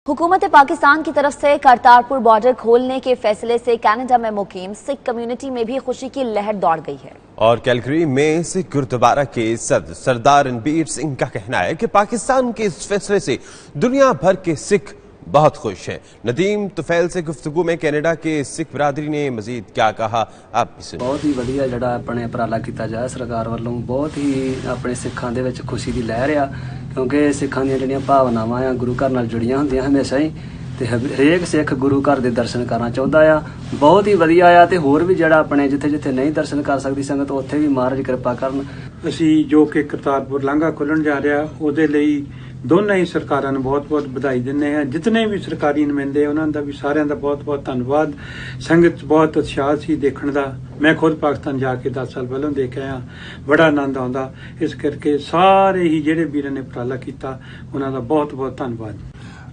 हुकूमत पाकिस्तान की तरफ से करतारपुर बॉर्डर खोलने के फैसले से कनाडा में मुकीम सिख कम्युनिटी में भी खुशी की लहर दौड़ गई है। और कैलगरी में सिख गुरुद्वारा के सदर सरदार रणबीर सिंह का कहना है कि पाकिस्तान के इस फैसले से दुनिया भर के सिख बहुत खुश हैं। नदीम तुफैल से गुफ्तगू में कनाडा के सिख बिरादरी ने मजीद क्या कहा, आप भी सुनिए। बहुत ही वधिया जिहड़ा अपने उपराला किया जाए सरकार वालों, बहुत ही अपने सिखां दे विच खुशी की लहर आ, क्योंकि सिखां दी जिहड़ियां भावनावां आ गुरु घर नाल जुड़ियां हुंदियां हमेशा ही, ते हरेक सिख गुरु घर दे दर्शन करना चाहुंदा आ। बहुत ही वधिया आ, ते होर भी जिहड़ा अपने जिथे जिथे नहीं दर्शन कर सकदी संगत उत्थे भी महाराज किरपा करन। ਅਸੀਂ ਜੋ ਕਿ ਕਰਤਾਰਪੁਰ ਲਾਂਘਾ ਖੁੱਲ੍ਹਣ ਜਾ ਰਿਹਾ ਉਹਦੇ ਲਈ ਦੋਨਾਂ ਹੀ ਸਰਕਾਰਾਂ ਨੂੰ ਬਹੁਤ-ਬਹੁਤ ਵਧਾਈ ਦਿੰਦੇ ਹਾਂ। ਜਿਤਨੇ ਵੀ ਸਰਕਾਰੀ ਨੁਮਾਇੰਦੇ ਉਹਨਾਂ ਦਾ ਵੀ ਸਾਰਿਆਂ ਦਾ ਬਹੁਤ-ਬਹੁਤ ਧੰਨਵਾਦ। ਸੰਗਤ ਬਹੁਤ ਉਤਸ਼ਾਹ ਸੀ ਦੇਖਣ ਦਾ। ਮੈਂ ਖੁਦ ਪਾਕਿਸਤਾਨ ਜਾ ਕੇ 10 ਸਾਲ ਪਹਿਲਾਂ ਦੇਖ ਆਇਆ, ਬੜਾ ਆਨੰਦ ਆਉਂਦਾ। ਇਸ ਕਰਕੇ ਸਾਰੇ ਹੀ ਜਿਹੜੇ ਵੀਰਾਂ ਨੇ ਉਪਰਾਲਾ ਕੀਤਾ ਉਹਨਾਂ ਦਾ ਬਹੁਤ-ਬਹੁਤ ਧੰਨਵਾਦ।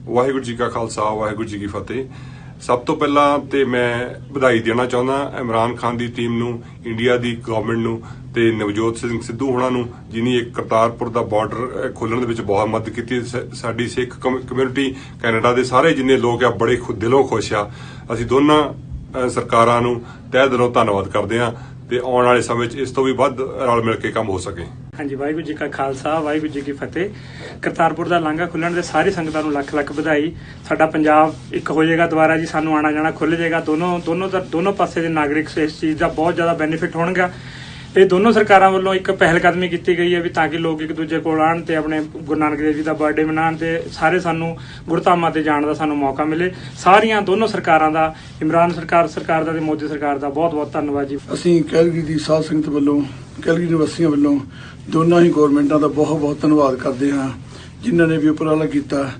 ਵਾਹਿਗੁਰੂ ਜੀ ਕਾ ਖਾਲਸਾ, ਵਾਹਿਗੁਰੂ ਜੀ ਕੀ ਫਤਿਹ। ਸਭ ਤੋਂ ਪਹਿਲਾਂ ਤੇ ਮੈਂ ਵਧਾਈ ਦੇਣਾ ਚਾਹੁੰਦਾ ਇਮਰਾਨ ਖਾਨ ਦੀ ਟੀਮ ਨੂੰ, ਇੰਡੀਆ ਦੀ ਗਵਰਨਮੈਂਟ ਨੂੰ ਤੇ ਨਵਜੋਤ ਸਿੰਘ ਸਿੱਧੂ ਹੋਣਾ ਨੂੰ, ਜਿਨੀ ਇੱਕ ਕਰਤਾਰਪੁਰ ਦਾ ਬਾਰਡਰ ਖੋਲਣ ਦੇ ਵਿੱਚ ਬਹੁਤ ਮਦਦ ਕੀਤੀ। ਸਾਡੀ ਸਿੱਖ ਕਮਿਊਨਿਟੀ ਕੈਨੇਡਾ ਦੇ ਸਾਰੇ ਜਿੰਨੇ ਲੋਕ ਆ ਬੜੇ ਦਿਲੋਂ ਖੁਸ਼ ਆ। ਅਸੀਂ ਦੋਨਾਂ ਸਰਕਾਰਾਂ ਨੂੰ ਤਹਿ ਦਿਲੋਂ ਧੰਨਵਾਦ ਕਰਦੇ ਹਾਂ ਤੇ ਆਉਣ ਵਾਲੇ ਸਮੇਂ 'ਚ ਇਸ ਤੋਂ ਵੀ ਵੱਧ ਰਲ ਮਿਲ ਕੇ ਕੰਮ ਹੋ ਸਕੇ। ਹਾਂਜੀ, ਵਾਹਿਗੁਰੂ ਜੀ ਕਾ ਖਾਲਸਾ, ਵਾਹਿਗੁਰੂ ਜੀ ਕੀ ਫਤਿਹ। ਕਰਤਾਰਪੁਰ ਦਾ ਲਾਂਘਾ ਖੁੱਲਣ ਦੇ ਸਾਰੀ ਸੰਗਤਾਂ ਨੂੰ ਲੱਖ ਲੱਖ ਵਧਾਈ। ਸਾਡਾ ਪੰਜਾਬ ਇੱਕ ਹੋ ਜਾਏਗਾ ਦੁਬਾਰਾ ਜੀ, ਸਾਨੂੰ ਆਣਾ ਜਾਣਾ ਖੁੱਲ ਜਾਏਗਾ। ਦੋਨੋਂ ਪਾਸੇ ਦੇ ਨਾਗਰਿਕ ਇਸ ਚੀਜ਼ ਦਾ ਬਹੁਤ ਜ਼ਿਆਦਾ ਬੈਨੀਫਿਟ ਹੋਣਗਾ। ਇਹ ਦੋਨੋਂ ਸਰਕਾਰਾਂ ਵੱਲੋਂ ਇੱਕ ਪਹਿਲ ਕਦਮੀ ਕੀਤੀ ਗਈ ਹੈ ਵੀ ਤਾਂ ਕਿ ਲੋਕ ਇੱਕ ਦੂਜੇ ਕੋਲ ਆਉਣ ਤੇ ਆਪਣੇ ਗੁਰੂ ਨਾਨਕ ਦੇਵ ਜੀ ਦਾ ਬਰਥਡੇ ਮਨਾਉਣ ਤੇ ਸਾਰੇ ਸਾਨੂੰ ਗੁਰਧਾਮਾਂ ਤੇ ਜਾਣ ਦਾ ਸਾਨੂੰ ਮੌਕਾ ਮਿਲੇ। ਸਾਰੀਆਂ ਦੋਨੋਂ ਸਰਕਾਰਾਂ ਦਾ, ਇਮਰਾਨ ਸਰਕਾਰ ਦਾ ਤੇ ਮੋਦੀ ਸਰਕਾਰ ਦਾ ਬਹੁਤ ਬਹੁਤ ਧੰਨਵਾਦ ਜੀ। ਅਸੀਂ ਕੈਲਗਰੀ ਦੀ ਸਾਧ ਸੰਗਤ ਵੱਲੋਂ, ਕੈਲਗਰੀ ਨਿਵਾਸੀਆਂ ਵੱਲੋਂ ਦੋਨਾਂ ਹੀ ਗੌਰਮੈਂਟਾਂ ਦਾ ਬਹੁਤ ਬਹੁਤ ਧੰਨਵਾਦ ਕਰਦੇ ਹਾਂ। ਜਿਨ੍ਹਾਂ ਨੇ ਵੀ ਉਪਰਾਲਾ ਕੀਤਾ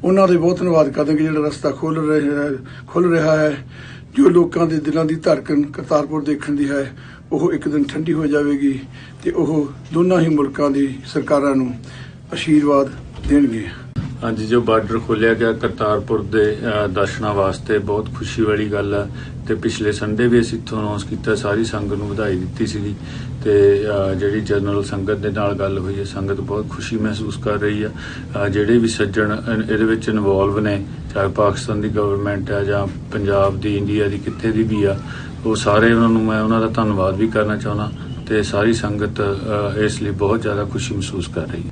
ਉਹਨਾਂ ਦੇ ਬਹੁਤ ਧੰਨਵਾਦ ਕਰਦੇ ਹਾਂ ਕਿ ਜਿਹੜਾ ਰਸਤਾ ਖੁੱਲ ਰਿਹਾ ਹੈ। ਜੋ ਲੋਕਾਂ ਦੇ ਦਿਲਾਂ ਦੀ ਧੜਕਣ ਕਰਤਾਰਪੁਰ ਦੇਖਣ ਦੀ ਹੈ ਉਹ ਇੱਕ ਦਿਨ ਠੰਡੀ ਹੋ ਜਾਵੇਗੀ ਤੇ ਉਹ ਦੋਨਾਂ ਹੀ ਮੁਲਕਾਂ ਦੀ ਸਰਕਾਰਾਂ ਨੂੰ ਆਸ਼ੀਰਵਾਦ ਦੇਣਗੇ। ਹਾਂਜੀ, ਜੋ ਬਾਰਡਰ ਖੋਲਿਆ ਗਿਆ ਕਰਤਾਰਪੁਰ ਦੇ ਦਰਸ਼ਨਾਂ ਵਾਸਤੇ ਬਹੁਤ ਖੁਸ਼ੀ ਵਾਲੀ ਗੱਲ ਹੈ। ਤੇ ਪਿਛਲੇ ਸੰਡੇ ਵੀ ਅਸੀਂ ਇੱਥੋਂ ਅਨਾਉਂਸ ਕੀਤਾ, ਸਾਰੀ ਸੰਗਤ ਨੂੰ ਵਧਾਈ ਦਿੱਤੀ ਸੀਗੀ ਤੇ ਜਿਹੜੀ ਜਨਰਲ ਸੰਗਤ ਦੇ ਨਾਲ ਗੱਲ ਹੋਈ ਹੈ, ਸੰਗਤ ਬਹੁਤ ਖੁਸ਼ੀ ਮਹਿਸੂਸ ਕਰ ਰਹੀ ਆ। ਜਿਹੜੇ ਵੀ ਸੱਜਣ ਇਹਦੇ ਵਿੱਚ ਇਨਵੋਲਵ ਨੇ, ਚਾਹੇ ਪਾਕਿਸਤਾਨ ਦੀ ਗਵਰਨਮੈਂਟ ਹੈ ਜਾਂ ਪੰਜਾਬ ਦੀ, ਇੰਡੀਆ ਦੀ, ਕਿੱਥੇ ਦੀ ਵੀ ਆ, ਉਹ ਸਾਰੇ ਉਹਨਾਂ ਨੂੰ ਮੈਂ ਉਹਨਾਂ ਦਾ ਧੰਨਵਾਦ ਵੀ ਕਰਨਾ ਚਾਹੁੰਦਾ ਤੇ ਸਾਰੀ ਸੰਗਤ ਇਸ ਲਈ ਬਹੁਤ ਜ਼ਿਆਦਾ ਖੁਸ਼ੀ ਮਹਿਸੂਸ ਕਰ ਰਹੀ ਹੈ।